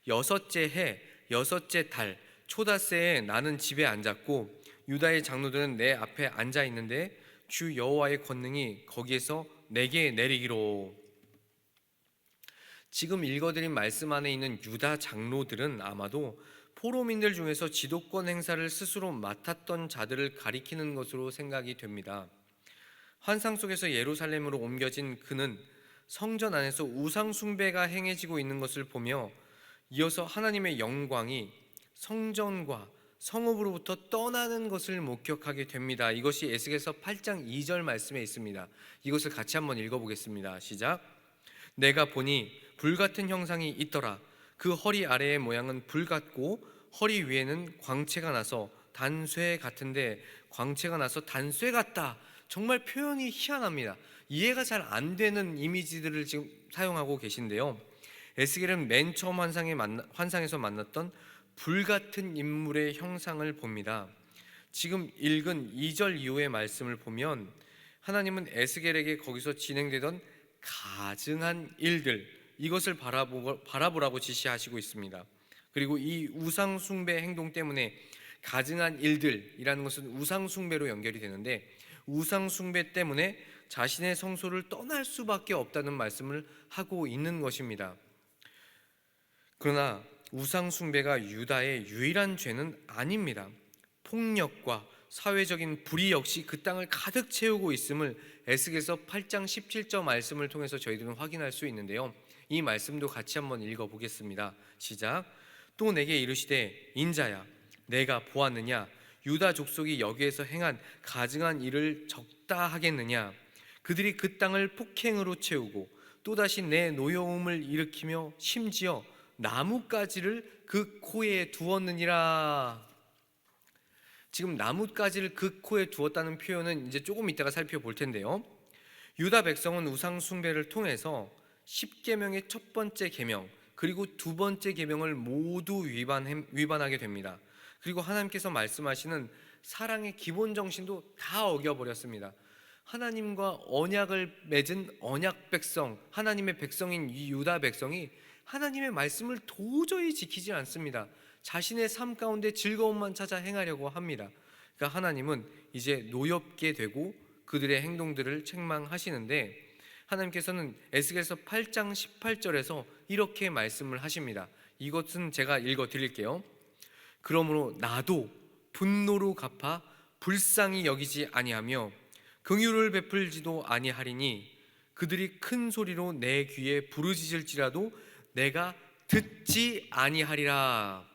Speaker 1: 여섯째 해 여섯째 달 초닷새에 나는 집에 앉았고 유다의 장로들은 내 앞에 앉아 있는데 주 여호와의 권능이 거기에서 내게 내리기로. 지금 읽어드린 말씀 안에 있는 유다 장로들은 아마도 포로민들 중에서 지도권 행사를 스스로 맡았던 자들을 가리키는 것으로 생각이 됩니다. 환상 속에서 예루살렘으로 옮겨진 그는 성전 안에서 우상 숭배가 행해지고 있는 것을 보며 이어서 하나님의 영광이 성전과 성읍으로부터 떠나는 것을 목격하게 됩니다. 이것이 에스겔서 8장 2절 말씀에 있습니다. 이것을 같이 한번 읽어보겠습니다. 시작. 내가 보니 불같은 형상이 있더라. 그 허리 아래의 모양은 불같고 허리 위에는 광채가 나서 단쇠 같은데 광채가 나서 단쇠 같다. 정말 표현이 희한합니다. 이해가 잘 안 되는 이미지들을 지금 사용하고 계신데요. 에스겔은 맨 처음 환상에서 만났던 불같은 인물의 형상을 봅니다. 지금 읽은 2절 이후의 말씀을 보면 하나님은 에스겔에게 거기서 진행되던 가증한 일들, 이것을 바라보라고 지시하시고 있습니다. 그리고 이 우상 숭배 행동 때문에 가증한 일들이라는 것은 우상 숭배로 연결이 되는데, 우상 숭배 때문에 자신의 성소를 떠날 수밖에 없다는 말씀을 하고 있는 것입니다. 그러나 우상 숭배가 유다의 유일한 죄는 아닙니다. 폭력과 사회적인 불의 역시 그 땅을 가득 채우고 있음을 에스겔서 8장 17절 말씀을 통해서 저희들은 확인할 수 있는데요. 이 말씀도 같이 한번 읽어보겠습니다. 시작. 또 내게 이르시되 인자야 내가 보았느냐 유다 족속이 여기에서 행한 가증한 일을 적다 하겠느냐. 그들이 그 땅을 폭행으로 채우고 또다시 내 노여움을 일으키며 심지어 나뭇가지를 그 코에 두었느니라. 지금 나뭇가지를 그 코에 두었다는 표현은 이제 조금 이따가 살펴볼 텐데요. 유다 백성은 우상 숭배를 통해서 10계명의 첫 번째 계명 그리고 두 번째 계명을 모두 위반하게 됩니다. 그리고 하나님께서 말씀하시는 사랑의 기본 정신도 다 어겨버렸습니다. 하나님과 언약을 맺은 언약 백성, 하나님의 백성인 이 유다 백성이 하나님의 말씀을 도저히 지키지 않습니다. 자신의 삶 가운데 즐거움만 찾아 행하려고 합니다. 그러니까 하나님은 이제 노엽게 되고 그들의 행동들을 책망하시는데, 하나님께서는 에스겔서 8장 18절에서 이렇게 말씀을 하십니다. 이것은 제가 읽어 드릴게요. 그러므로 나도 분노로 갚아 불쌍히 여기지 아니하며 긍휼을 베풀지도 아니하리니 그들이 큰 소리로 내 귀에 부르짖을지라도 내가 듣지 아니하리라.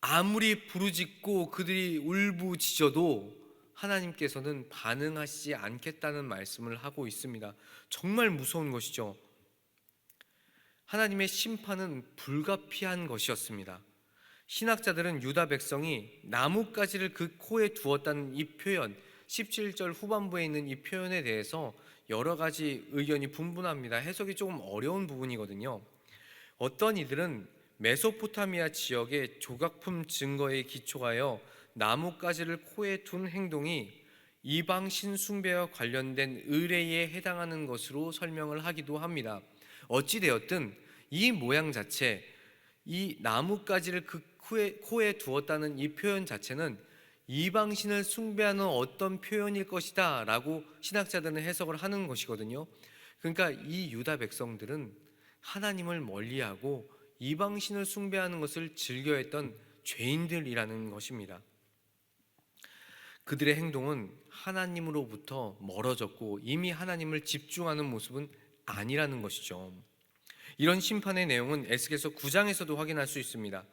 Speaker 1: 아무리 부르짖고 그들이 울부짖어도 하나님께서는 반응하시지 않겠다는 말씀을 하고 있습니다. 정말 무서운 것이죠. 하나님의 심판은 불가피한 것이었습니다. 신학자들은 유다 백성이 나뭇가지를 그 코에 두었다는 이 표현, 17절 후반부에 있는 이 표현에 대해서 여러 가지 의견이 분분합니다. 해석이 조금 어려운 부분이거든요. 어떤 이들은 메소포타미아 지역의 조각품 증거에 기초하여 나뭇가지를 코에 둔 행동이 이방신 숭배와 관련된 의례에 해당하는 것으로 설명을 하기도 합니다. 어찌되었든 이 모양 자체, 이 나뭇가지를 그 코에 두었다는 이 표현 자체는 이방신을 숭배하는 어떤 표현일 것이다 라고 신학자들은 해석을 하는 것이거든요. 그러니까 이 유다 백성들은 하나님을 멀리하고 이방신을 숭배하는 것을 즐겨했던 죄인들이라는 것입니다. 그들의 행동은 하나님으로부터 멀어졌고 이미 하나님을 집중하는 모습은 아니라는 것이죠. 이런 심판의 내용은 에스겔서 9장에서도 확인할 수 있습니다.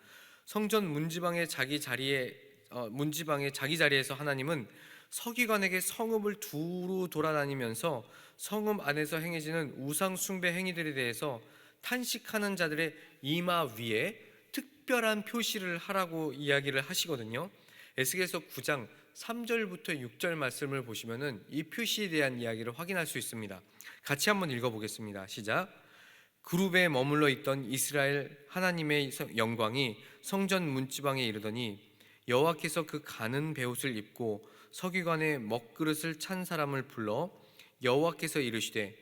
Speaker 1: 성전 문지방의 자기 자리에서 하나님은 서기관에게 성읍을 두루 돌아다니면서 성읍 안에서 행해지는 우상 숭배 행위들에 대해서 탄식하는 자들의 이마 위에 특별한 표시를 하라고 이야기를 하시거든요. 에스겔서 9장 3절부터 6절 말씀을 보시면은 이 표시에 대한 이야기를 확인할 수 있습니다. 같이 한번 읽어보겠습니다. 시작. 그룹에 머물러 있던 이스라엘 하나님의 영광이 성전 문지방에 이르더니 여호와께서 그 가는 베옷을 입고 서기관의 먹그릇을 찬 사람을 불러 여호와께서 이르시되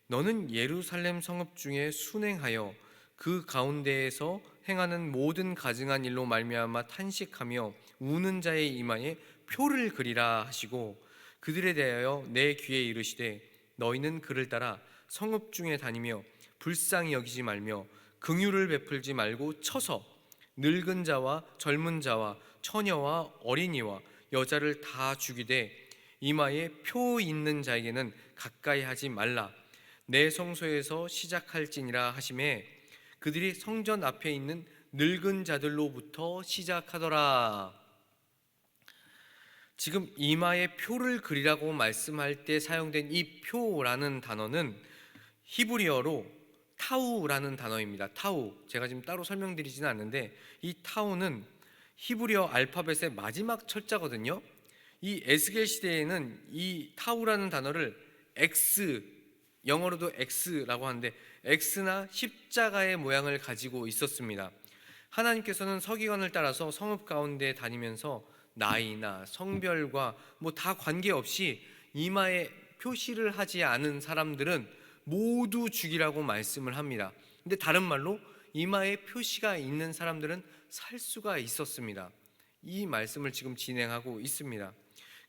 Speaker 1: 너는 예루살렘 성읍 중에 순행하여 그 가운데에서 행하는 모든 가증한 일로 말미암아 탄식하며 우는 자의 이마에 표를 그리라 하시고 그들에 대하여 내 귀에 이르시되 너희는 그를 따라 성읍 중에 다니며 불쌍히 여기지 말며 긍휼을 베풀지 말고 쳐서 늙은 자와 젊은 자와 처녀와 어린이와 여자를 다 죽이되 이마에 표 있는 자에게는 가까이 하지 말라. 내 성소에서 시작할지니라 하시매 그들이 성전 앞에 있는 늙은 자들로부터 시작하더라. 지금 이마에 표를 그리라고 말씀할 때 사용된 이 표라는 단어는 히브리어로 타우라는 단어입니다. 타우. 제가 지금 따로 설명드리지는 않는데 이 타우는 히브리어 알파벳의 마지막 철자거든요. 이 에스겔 시대에는 이 타우라는 단어를 X, 영어로도 X라고 하는데 X나 십자가의 모양을 가지고 있었습니다. 하나님께서는 서기관을 따라서 성읍 가운데 다니면서 나이나 성별과 다 관계없이 이마에 표시를 하지 않은 사람들은 모두 죽이라고 말씀을 합니다. 근데 다른 말로 이마에 표시가 있는 사람들은 살 수가 있었습니다. 이 말씀을 지금 진행하고 있습니다.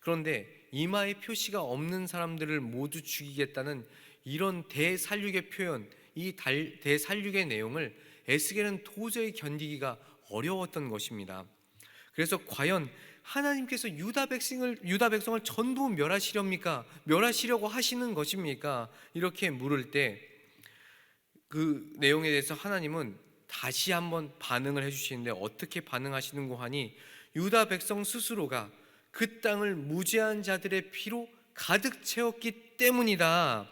Speaker 1: 그런데 이마에 표시가 없는 사람들을 모두 죽이겠다는 이런 대살육의 표현, 이 대살육의 내용을 에스겔은 도저히 견디기가 어려웠던 것입니다. 그래서 과연 하나님께서 유다 백성을 전부 멸하시렵니까? 멸하시려고 하시는 것입니까? 이렇게 물을 때 그 내용에 대해서 하나님은 다시 한번 반응을 해주시는데 어떻게 반응하시는고 하니 유다 백성 스스로가 그 땅을 무죄한 자들의 피로 가득 채웠기 때문이다.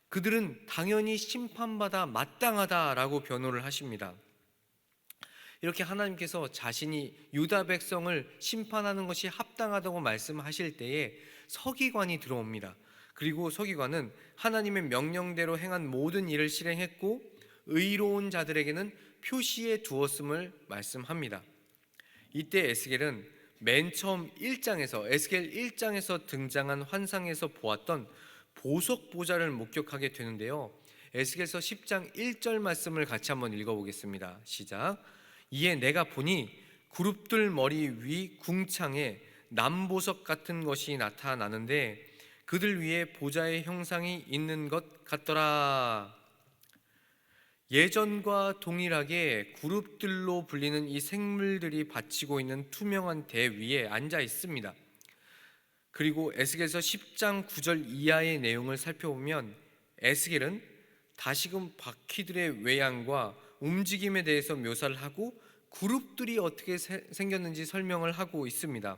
Speaker 1: 그들은 당연히 심판받아 마땅하다라고 변호를 하십니다. 이렇게 하나님께서 자신이 유다 백성을 심판하는 것이 합당하다고 말씀하실 때에 서기관이 들어옵니다. 그리고 서기관은 하나님의 명령대로 행한 모든 일을 실행했고 의로운 자들에게는 표시해 두었음을 말씀합니다. 이때 에스겔은 맨 처음 에스겔 1장에서 등장한 환상에서 보았던 보석 보좌를 목격하게 되는데요. 에스겔서 10장 1절 말씀을 같이 한번 읽어보겠습니다. 시작. 이에 내가 보니 그룹들 머리 위 궁창에 남보석 같은 것이 나타나는데 그들 위에 보좌의 형상이 있는 것 같더라. 예전과 동일하게 그룹들로 불리는 이 생물들이 받치고 있는 투명한 대 위에 앉아 있습니다. 그리고 에스겔서 10장 9절 이하의 내용을 살펴보면 에스겔은 다시금 바퀴들의 외양과 움직임에 대해서 묘사를 하고 그룹들이 어떻게 생겼는지 설명을 하고 있습니다.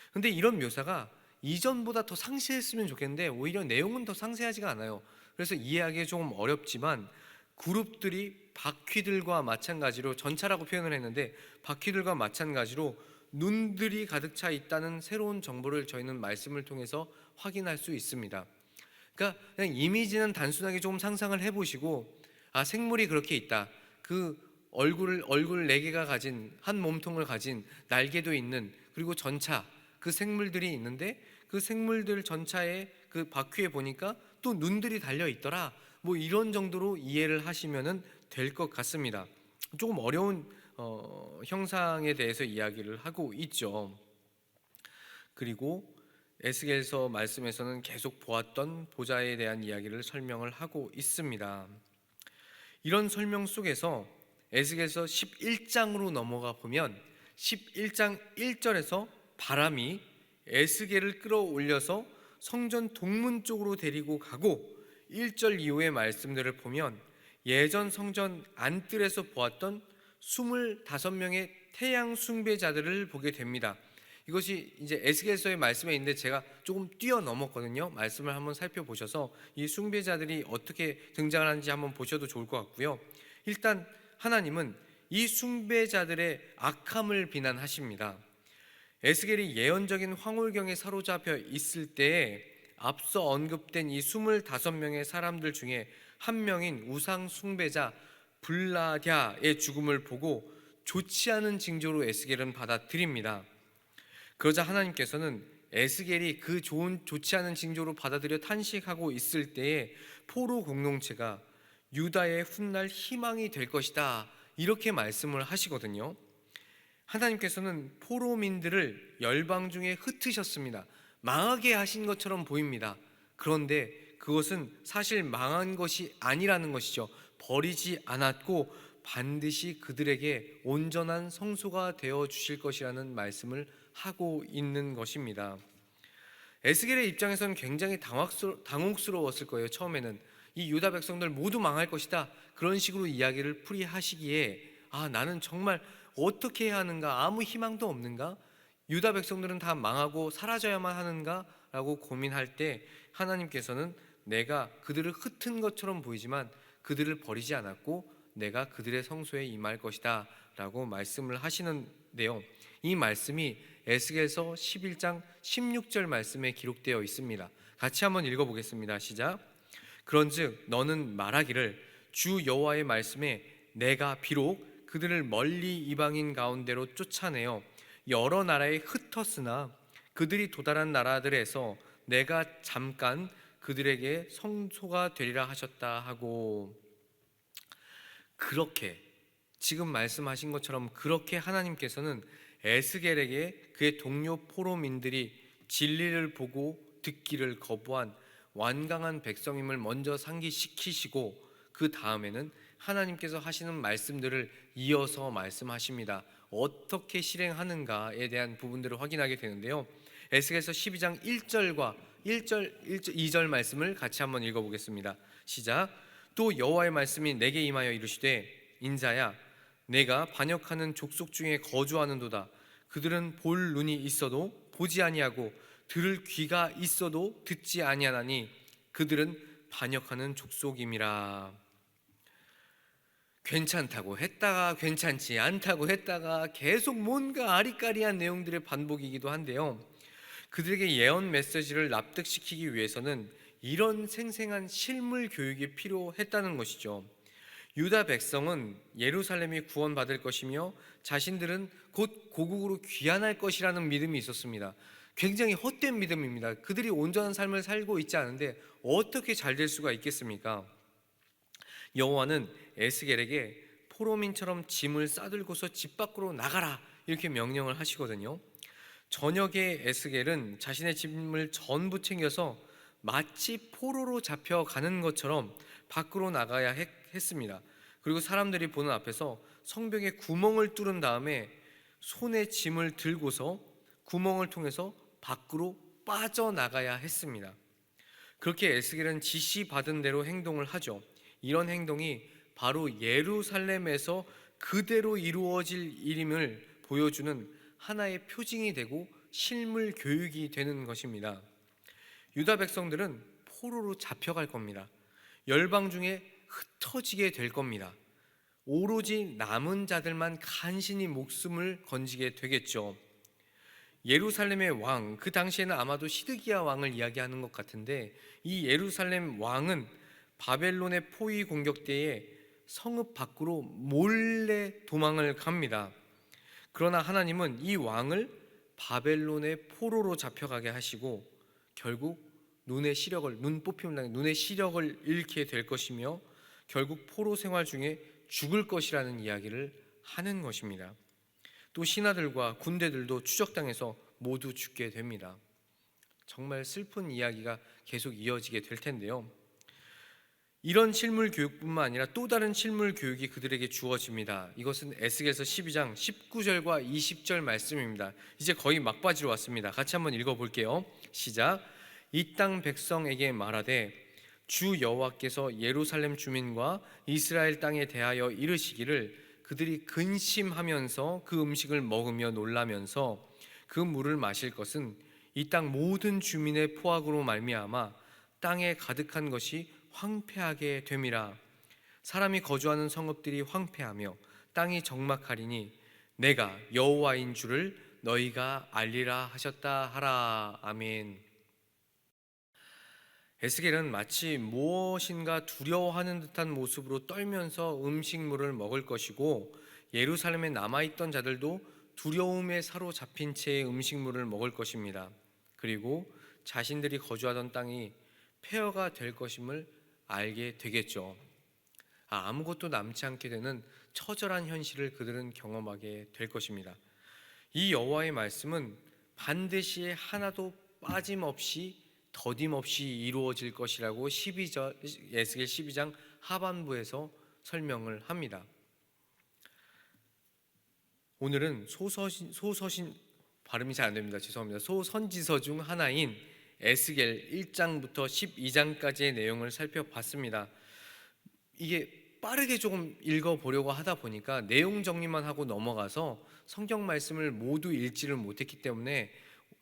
Speaker 1: 그런데 이런 묘사가 이전보다 더 상세했으면 좋겠는데 오히려 내용은 더 상세하지가 않아요. 그래서 이해하기 조금 어렵지만 그룹들이 바퀴들과 마찬가지로 전차라고 표현을 했는데 바퀴들과 마찬가지로 눈들이 가득 차 있다는 새로운 정보를 저희는 말씀을 통해서 확인할 수 있습니다. 그러니까 그냥 이미지는 단순하게 조금 상상을 해보시고 생물이 그렇게 있다. 그 얼굴 4개가 가진 한 몸통을 가진 날개도 있는 그리고 전차 그 생물들이 있는데 그 생물들 전차에 그 바퀴에 보니까 또 눈들이 달려 있더라. 이런 정도로 이해를 하시면 될 것 같습니다. 조금 어려운 형상에 대해서 이야기를 하고 있죠. 그리고 에스겔서 말씀에서는 계속 보았던 보좌에 대한 이야기를 설명을 하고 있습니다. 이런 설명 속에서 에스겔서 11장으로 넘어가 보면 11장 1절에서 바람이 에스겔을 끌어올려서 성전 동문 쪽으로 데리고 가고 1절 이후의 말씀들을 보면 예전 성전 안뜰에서 보았던 25명의 태양 숭배자들을 보게 됩니다. 이것이 이제 에스겔서의 말씀에 있는데 제가 조금 뛰어넘었거든요. 말씀을 한번 살펴보셔서 이 숭배자들이 어떻게 등장하는지 한번 보셔도 좋을 것 같고요. 일단 하나님은 이 숭배자들의 악함을 비난하십니다. 에스겔이 예언적인 황홀경에 사로잡혀 있을 때에 앞서 언급된 이 25명의 사람들 중에 한 명인 우상 숭배자 블라랴의 죽음을 보고 좋지 않은 징조로 에스겔은 받아들입니다. 그러자 하나님께서는 에스겔이 그 좋지 않은 징조로 받아들여 탄식하고 있을 때에 포로 공동체가 유다의 훗날 희망이 될 것이다, 이렇게 말씀을 하시거든요. 하나님께서는 포로민들을 열방 중에 흩으셨습니다. 망하게 하신 것처럼 보입니다. 그런데 그것은 사실 망한 것이 아니라는 것이죠. 버리지 않았고 반드시 그들에게 온전한 성소가 되어 주실 것이라는 말씀을 하고 있는 것입니다. 에스겔의 입장에서는 굉장히 당혹스러웠을 거예요. 처음에는 이 유다 백성들 모두 망할 것이다, 그런 식으로 이야기를 풀이하시기에 나는 정말 어떻게 해야 하는가, 아무 희망도 없는가, 유다 백성들은 다 망하고 사라져야만 하는가 라고 고민할 때 하나님께서는 내가 그들을 흩은 것처럼 보이지만 그들을 버리지 않았고 내가 그들의 성소에 임할 것이다 라고 말씀을 하시는데요, 이 말씀이 에스겔서 11장 16절 말씀에 기록되어 있습니다. 같이 한번 읽어보겠습니다. 시작. 그런즉 너는 말하기를 주 여호와의 말씀에 내가 비록 그들을 멀리 이방인 가운데로 쫓아내어 여러 나라에 흩었으나 그들이 도달한 나라들에서 내가 잠깐 그들에게 성소가 되리라 하셨다 하고, 그렇게 지금 말씀하신 것처럼 그렇게 하나님께서는 에스겔에게 그의 동료 포로민들이 진리를 보고 듣기를 거부한 완강한 백성임을 먼저 상기시키시고 그 다음에는 하나님께서 하시는 말씀들을 이어서 말씀하십니다. 어떻게 실행하는가에 대한 부분들을 확인하게 되는데요, 에스겔서 12장 1절과 2절 말씀을 같이 한번 읽어보겠습니다. 시작. 또 여호와의 말씀이 내게 임하여 이르시되 인자야, 내가 반역하는 족속 중에 거주하는도다. 그들은 볼 눈이 있어도 보지 아니하고 들을 귀가 있어도 듣지 아니하나니 그들은 반역하는 족속임이라. 괜찮다고 했다가 괜찮지 않다고 했다가 계속 뭔가 아리까리한 내용들의 반복이기도 한데요, 그들에게 예언 메시지를 납득시키기 위해서는 이런 생생한 실물 교육이 필요했다는 것이죠. 유다 백성은 예루살렘이 구원받을 것이며 자신들은 곧 고국으로 귀환할 것이라는 믿음이 있었습니다. 굉장히 헛된 믿음입니다. 그들이 온전한 삶을 살고 있지 않은데 어떻게 잘 될 수가 있겠습니까? 여호와는 에스겔에게 포로민처럼 짐을 싸들고서 집 밖으로 나가라, 이렇게 명령을 하시거든요. 저녁에 에스겔은 자신의 짐을 전부 챙겨서 마치 포로로 잡혀가는 것처럼 밖으로 나가야 했습니다. 그리고 사람들이 보는 앞에서 성벽에 구멍을 뚫은 다음에 손에 짐을 들고서 구멍을 통해서 밖으로 빠져나가야 했습니다. 그렇게 에스겔은 지시받은 대로 행동을 하죠. 이런 행동이 바로 예루살렘에서 그대로 이루어질 일임을 보여주는 하나의 표징이 되고 실물 교육이 되는 것입니다. 유다 백성들은 포로로 잡혀갈 겁니다. 열방 중에 흩어지게 될 겁니다. 오로지 남은 자들만 간신히 목숨을 건지게 되겠죠. 예루살렘의 왕, 그 당시에는 아마도 시드기야 왕을 이야기하는 것 같은데, 이 예루살렘 왕은 바벨론의 포위 공격 때에 성읍 밖으로 몰래 도망을 갑니다. 그러나 하나님은 이 왕을 바벨론의 포로로 잡혀가게 하시고 결국 눈의 시력을 잃게 될 것이며 결국 포로 생활 중에 죽을 것이라는 이야기를 하는 것입니다. 또 신하들과 군대들도 추적당해서 모두 죽게 됩니다. 정말 슬픈 이야기가 계속 이어지게 될 텐데요, 이런 실물 교육뿐만 아니라 또 다른 실물 교육이 그들에게 주어집니다. 이것은 에스겔서 12장 19절과 20절 말씀입니다. 이제 거의 막바지로 왔습니다. 같이 한번 읽어볼게요. 시작. 이 땅 백성에게 말하되 주 여호와께서 예루살렘 주민과 이스라엘 땅에 대하여 이르시기를 그들이 근심하면서 그 음식을 먹으며 놀라면서 그 물을 마실 것은 이 땅 모든 주민의 포악으로 말미암아 땅에 가득한 것이 황폐하게 됨이라. 사람이 거주하는 성읍들이 황폐하며 땅이 적막하리니 내가 여호와인 줄을 너희가 알리라 하셨다 하라. 아멘. 에스겔은 마치 무엇인가 두려워하는 듯한 모습으로 떨면서 음식물을 먹을 것이고, 예루살렘에 남아있던 자들도 두려움에 사로잡힌 채 음식물을 먹을 것입니다. 그리고 자신들이 거주하던 땅이 폐허가 될 것임을 알게 되겠죠. 아무것도 남지 않게 되는 처절한 현실을 그들은 경험하게 될 것입니다. 이 여호와의 말씀은 반드시 하나도 빠짐없이 더딤없이 이루어질 것이라고 에스겔 12장 하반부에서 설명을 합니다. 오늘은 발음이 잘 안 됩니다. 죄송합니다. 소선지서 중 하나인 에스겔 1장부터 12장까지의 내용을 살펴봤습니다. 이게 빠르게 조금 읽어보려고 하다 보니까 내용 정리만 하고 넘어가서 성경 말씀을 모두 읽지를 못했기 때문에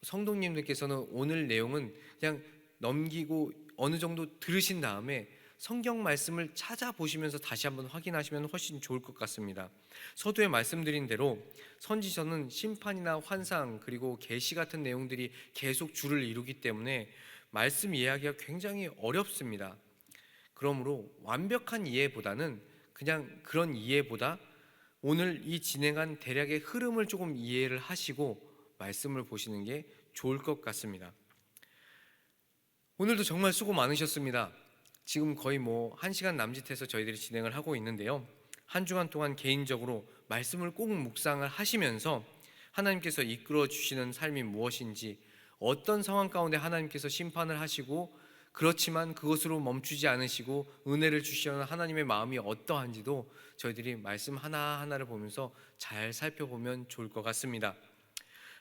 Speaker 1: 성도님들께서는 오늘 내용은 그냥 넘기고 어느 정도 들으신 다음에 성경 말씀을 찾아보시면서 다시 한번 확인하시면 훨씬 좋을 것 같습니다. 서두에 말씀드린 대로 선지서는 심판이나 환상 그리고 계시 같은 내용들이 계속 줄을 이루기 때문에 말씀 이해하기가 굉장히 어렵습니다. 그러므로 완벽한 이해보다는 그냥 그런 이해보다 오늘 이 진행한 대략의 흐름을 조금 이해를 하시고 말씀을 보시는 게 좋을 것 같습니다. 오늘도 정말 수고 많으셨습니다. 지금 거의 1시간 남짓해서 저희들이 진행을 하고 있는데요. 한 주간 동안 개인적으로 말씀을 꼭 묵상을 하시면서 하나님께서 이끌어 주시는 삶이 무엇인지, 어떤 상황 가운데 하나님께서 심판을 하시고 그렇지만 그것으로 멈추지 않으시고 은혜를 주시려는 하나님의 마음이 어떠한지도 저희들이 말씀 하나하나를 보면서 잘 살펴보면 좋을 것 같습니다.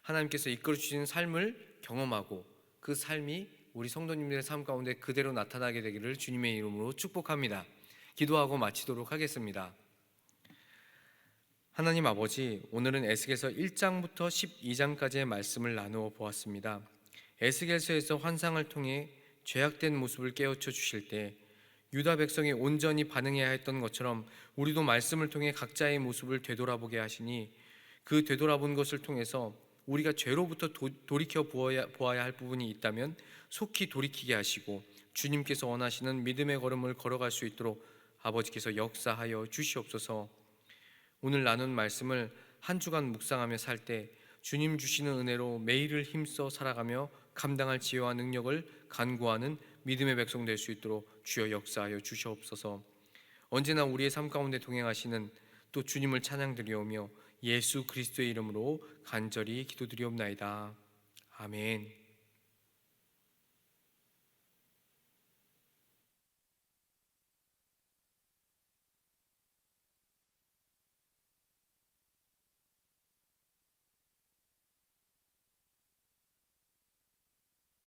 Speaker 1: 하나님께서 이끌어 주시는 삶을 경험하고 그 삶이 우리 성도님들의 삶 가운데 그대로 나타나게 되기를 주님의 이름으로 축복합니다. 기도하고 마치도록 하겠습니다. 하나님 아버지, 오늘은 에스겔서 1장부터 12장까지의 말씀을 나누어 보았습니다. 에스겔서에서 환상을 통해 죄악된 모습을 깨우쳐 주실 때 유다 백성이 온전히 반응해야 했던 것처럼 우리도 말씀을 통해 각자의 모습을 되돌아보게 하시니 그 되돌아본 것을 통해서 우리가 죄로부터 돌이켜 보아야 할 부분이 있다면 속히 돌이키게 하시고 주님께서 원하시는 믿음의 걸음을 걸어갈 수 있도록 아버지께서 역사하여 주시옵소서. 오늘 나눈 말씀을 한 주간 묵상하며 살 때 주님 주시는 은혜로 매일을 힘써 살아가며 감당할 지혜와 능력을 간구하는 믿음의 백성 될 수 있도록 주여 역사하여 주시옵소서. 언제나 우리의 삶 가운데 동행하시는 또 주님을 찬양드리오며 예수 그리스도의 이름으로 간절히 기도드리옵나이다. 아멘.